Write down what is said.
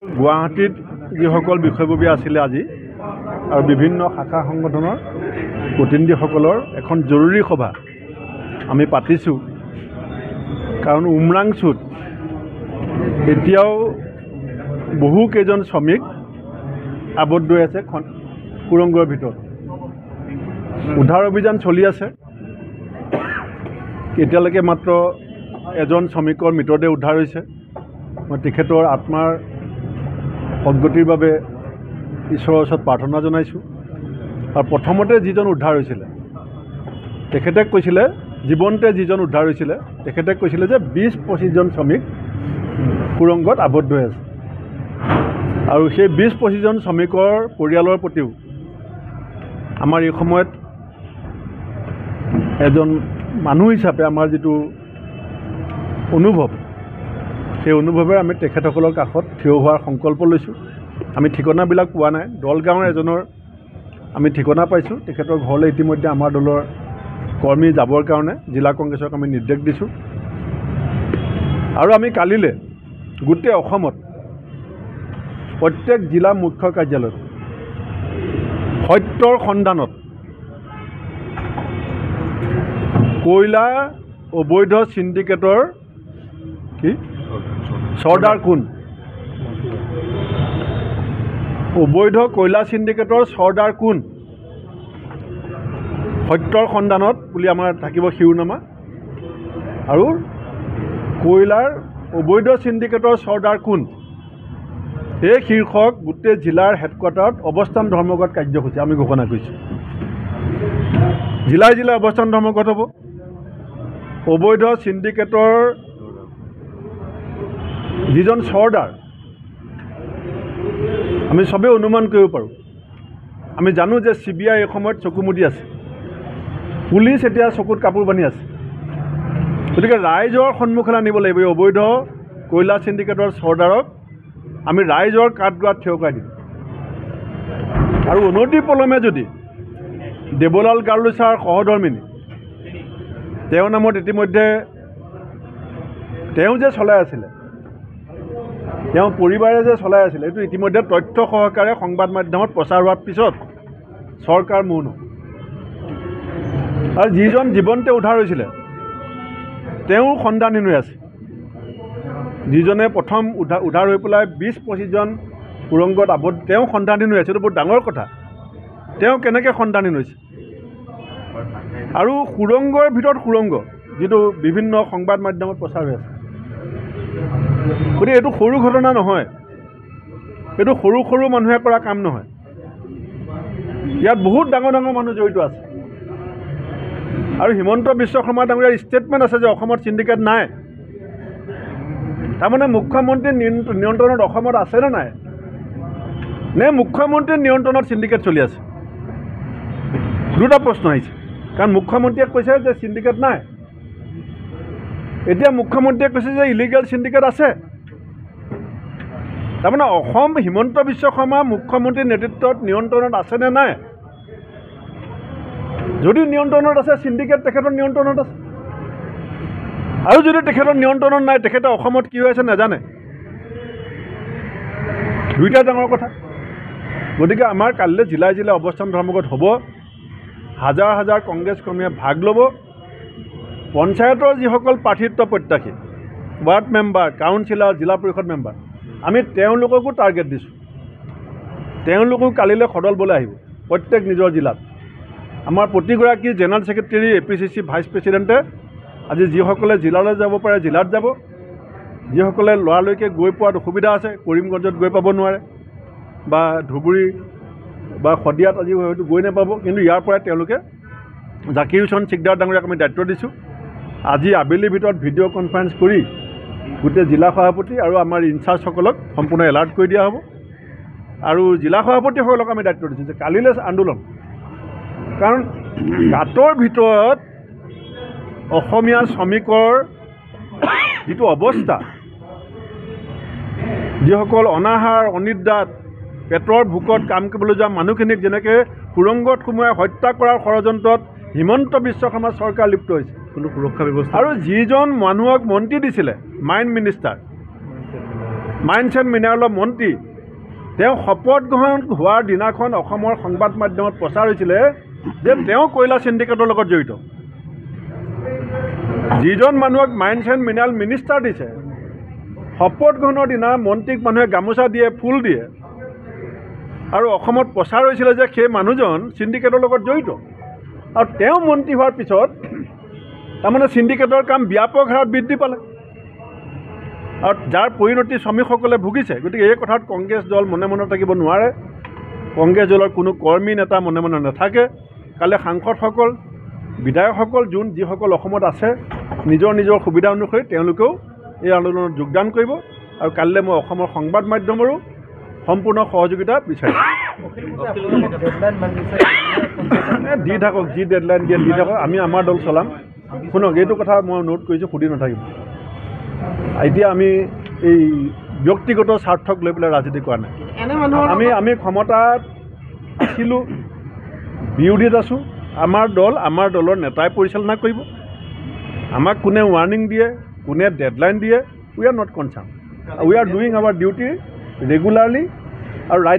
গুৱাহাটীত যিসকল বিষয়ববী আছিলে আজি আৰু বিভিন্ন শাখা সংগঠনৰ প্ৰতিনিধিসকলৰ এখন জৰুৰী সভা আমি পাতিছোঁ। কাৰণ উমৰাংচুত এতিয়াও বহু কেইজন শ্ৰমিক আবদ্ধ হৈ আছে সুৰংগৰ ভিতৰত। উদ্ধাৰ অভিযান চলি আছে। এতিয়ালৈকে মাত্ৰ এজন শ্ৰমিকৰ মৃতদেহ উদ্ধাৰ হৈছে। মই তেখেতৰ আত্মাৰ সদ্গতিৰ বাবে ঈশ্বৰৰ ওচৰত প্ৰাৰ্থনা জনাইছোঁ। আৰু প্ৰথমতে যিজন উদ্ধাৰ হৈছিলে তেখেতে কৈছিলে, জীৱনতে যিজন উদ্ধাৰ হৈছিলে তেখেতে কৈছিলে যে 20-25জন শ্ৰমিক সুৰংগত আবদ্ধ হৈ আছে। আৰু সেই 20-25জন শ্ৰমিকৰ পৰিয়ালৰ প্ৰতিও আমাৰ এই সময়ত এজন মানুহ হিচাপে আমাৰ যিটো অনুভৱ, সেই অনুভৱেৰে আমি তেখেতসকলৰ কাষত থিয় হোৱাৰ সংকল্প লৈছোঁ। আমি ঠিকনাবিলাক পোৱা নাই। দলগাঁৱৰ এজনৰ আমি ঠিকনা পাইছোঁ। তেখেতৰ ঘৰলৈ ইতিমধ্যে আমাৰ দলৰ কৰ্মী যাবৰ কাৰণে জিলা কংগ্ৰেছক আমি নিৰ্দেশ দিছোঁ। আৰু আমি কালিলৈ গোটেই অসমত প্ৰত্যেক জিলা মুখ্য কাৰ্যালয়ত সত্যৰ সন্ধানত কয়লা অবৈধ চিণ্ডিকেটৰ চৰ্দাৰ কোন, অবৈধ কয়লা চিণ্ডিকেটৰ চৰ্দাৰ কোন, সত্যৰ সন্ধানত বুলি আমাৰ থাকিব শিৰোনামা। আৰু কয়লাৰ অবৈধ চিণ্ডিকেটৰ চৰ্দাৰ কোন, এই শীৰ্ষক গোটেই জিলাৰ হেডকোৱাৰ্টাৰত অৱস্থান ধৰ্মঘট কাৰ্যসূচী আমি ঘোষণা কৰিছোঁ। জিলাই জিলাই অৱস্থান ধৰ্মঘট হ'ব। অবৈধ চিণ্ডিকেটৰ যিজন চৰ্দাৰ আমি চবেই অনুমান কৰিব পাৰোঁ। আমি জানো যে CBI এই সময়ত চকু মুদি আছে, পুলিচ এতিয়া চকুত কাপোৰ বান্ধি আছে। গতিকে ৰাইজৰ সন্মুখলৈ আনিব লাগিব এই অবৈধ কয়লা চিণ্ডিকেটৰ চৰ্দাৰক। আমি ৰাইজৰ কাঠগড়াত থিয় কৰাই দিম। আৰু অনতি পলমে যদি দেৱলাল গাৰোচাৰ সহধৰ্মিনী, তেওঁৰ নামত ইতিমধ্যে তেওঁ যে চলাই আছিলে, তেওঁ পৰিবাৰে যে চলাই আছিলে, এইটো ইতিমধ্যে তথ্য সহকাৰে সংবাদ মাধ্যমত প্ৰচাৰ হোৱাৰ পিছত চৰকাৰ মৌন। আৰু যিজন জীৱনতে উদ্ধাৰ হৈছিলে তেওঁ সন্ধানহীন হৈ আছে। যিজনে প্ৰথম উদ্ধাৰ হৈ পেলাই 20-25জন সুৰংগত আবদ্ধ, তেওঁ সন্ধানহীন হৈ আছে। এইটো বহুত ডাঙৰ কথা। তেওঁ কেনেকৈ সন্ধানহীন হৈছে? আৰু সুৰংগৰ ভিতৰত সুৰংগ, যিটো বিভিন্ন সংবাদ মাধ্যমত প্ৰচাৰ হৈ আছে। গতিকে এইটো সৰু ঘটনা নহয়, এইটো সৰু সৰু মানুহে কৰা কাম নহয়। ইয়াত বহুত ডাঙৰ ডাঙৰ মানুহ জড়িত আছে। আৰু হিমন্ত বিশ্ব শৰ্মা ডাঙৰীয়াৰ ষ্টেটমেণ্ট আছে যে অসমত চিণ্ডিকেট নাই। তাৰমানে মুখ্যমন্ত্ৰীৰ নিয়ন্ত্ৰণত অসমত আছেনে নাই, নে মুখ্যমন্ত্ৰীৰ নিয়ন্ত্ৰণত চিণ্ডিকেট চলি আছে? দুটা প্ৰশ্ন আহিছে। কাৰণ মুখ্যমন্ত্ৰীয়ে কৈছে যে চিণ্ডিকেট নাই, এতিয়া মুখ্যমন্ত্ৰীয়ে কৈছে যে ইলিগেল চিণ্ডিকেট আছে। তাৰমানে অসম হিমন্ত বিশ্ব শৰ্মা মুখ্যমন্ত্ৰীৰ নেতৃত্বত নিয়ন্ত্ৰণত আছেনে নাই? যদি নিয়ন্ত্ৰণত আছে, চিণ্ডিকেট তেখেতৰ নিয়ন্ত্ৰণত আছে। আৰু যদি তেখেতৰ নিয়ন্ত্ৰণত নাই, তেখেতে অসমত কি হৈ আছে নাজানে। দুইটা ডাঙৰ কথা। গতিকে আমাৰ কালিলৈ জিলাই জিলাই অৱস্থান ধৰ্মঘট হ'ব। হাজাৰ হাজাৰ কংগ্ৰেছ কৰ্মীয়ে ভাগ ল'ব। পঞ্চায়তৰ যিসকল প্ৰাৰ্থিত্ব প্ৰত্যাশী, ৱাৰ্ড মেম্বাৰ, কাউন্সিলৰ, জিলা পৰিষদ মেম্বাৰ, আমি তেওঁলোককো টাৰ্গেট দিছোঁ। তেওঁলোকো কালিলৈ সদলবলৈ আহিব প্ৰত্যেক নিজৰ জিলাত। আমাৰ প্ৰতিগৰাকী জেনেৰেল ছেক্ৰেটেৰী, APCC ভাইচ প্ৰেছিডেণ্টে আজি যিসকলে জিলালৈ যাব পাৰে জিলাত যাব। যিসকলে লৰালৈকে গৈ পোৱাত অসুবিধা আছে, কৰিমগঞ্জত গৈ পাব নোৱাৰে, বা ধুবুৰী বা শদিয়াত আজি হয়তো গৈ নাপাব, কিন্তু ইয়াৰ পৰাই তেওঁলোকে জাকিৰ হুছেইন চিকদাৰ ডাঙৰীয়াক আমি দায়িত্ব দিছোঁ। আজি আবেলিৰ ভিতৰত ভিডিঅ' কনফাৰেঞ্চ কৰি গোটেই জিলা সভাপতি আৰু আমাৰ ইনচাৰ্জসকলক সম্পূৰ্ণ এলাৰ্ট কৰি দিয়া হ'ব। আৰু জিলা সভাপতিসকলক আমি দায়িত্ব দিছোঁ যে কালিলৈ আন্দোলন। কাৰণ গাঁতৰ ভিতৰত অসমীয়া শ্ৰমিকৰ যিটো অৱস্থা, যিসকল অনাহাৰ অনিদ্ৰাত পেটৰ ভোকত কাম কৰিবলৈ যোৱা মানুহখিনিক যেনেকৈ সুৰংগত সোমোৱাই হত্যা কৰাৰ ষড়যন্ত্ৰত হিমন্ত বিশ্ব শৰ্মা চৰকাৰ লিপ্ত হৈছে। কোনো সুৰক্ষা ব্যৱস্থা আৰু যিজন মানুহক মন্ত্ৰী দিছিলে, মাইন মিনিষ্টাৰ, মাইন্স এণ্ড মিনাৰেলৰ মন্ত্ৰী তেওঁ শপত গ্ৰহণ হোৱাৰ দিনাখন অসমৰ সংবাদ মাধ্যমত প্ৰচাৰ হৈছিলে যে তেওঁ কয়লা চিণ্ডিকেটৰ লগত জড়িত। যিজন মানুহক মাইন্স এণ্ড মিনাৰেল মিনিষ্টাৰ দিছে, শপত গ্ৰহণৰ দিনা মন্ত্ৰীক মানুহে গামোচা দিয়ে, ফুল দিয়ে, আৰু অসমত প্ৰচাৰ হৈছিলে যে সেই মানুহজন চিণ্ডিকেটৰ লগত জড়িত। আৰু তেওঁ মন্ত্ৰী হোৱাৰ পিছত তাৰমানে চিণ্ডিকেটৰ কাম ব্যাপক হাৰত বৃদ্ধি পালে আৰু যাৰ পৰিণতি শ্ৰমিকসকলে ভুগিছে। গতিকে এই কথাত কংগ্ৰেছ দল মনে মনে থাকিব নোৱাৰে। কংগ্ৰেছ দলৰ কোনো কৰ্মী নেতা মনে মনে নাথাকে। কালি সাংসদসকল, বিধায়কসকল যিসকল অসমত আছে, নিজৰ নিজৰ সুবিধা অনুসৰি তেওঁলোকেও এই আন্দোলনত যোগদান কৰিব। আৰু কালিলৈ মই অসমৰ সংবাদ মাধ্যমৰো সম্পূৰ্ণ সহযোগিতা বিচাৰিম। দি থাকক, যি ডেডলাইন দিয়ে দি থাকক, আমি আমাৰ দল চলাম। শুনক, এইটো কথা মই নোট কৰিছোঁ, সুধি নাথাকিব। এতিয়া আমি এই ব্যক্তিগত স্বাৰ্থক লৈ পেলাই ৰাজনীতি কৰা নাই। আমি ক্ষমতাত আছিলোঁ, বিৰোধীত আছোঁ। আমাৰ দলৰ নেতাই পৰিচালনা কৰিব। আমাক কোনে ৱাৰ্ণিং দিয়ে, কোনে ডেডলাইন দিয়ে, we are not concern. We are doing our duty regularly আৰু ৰাইট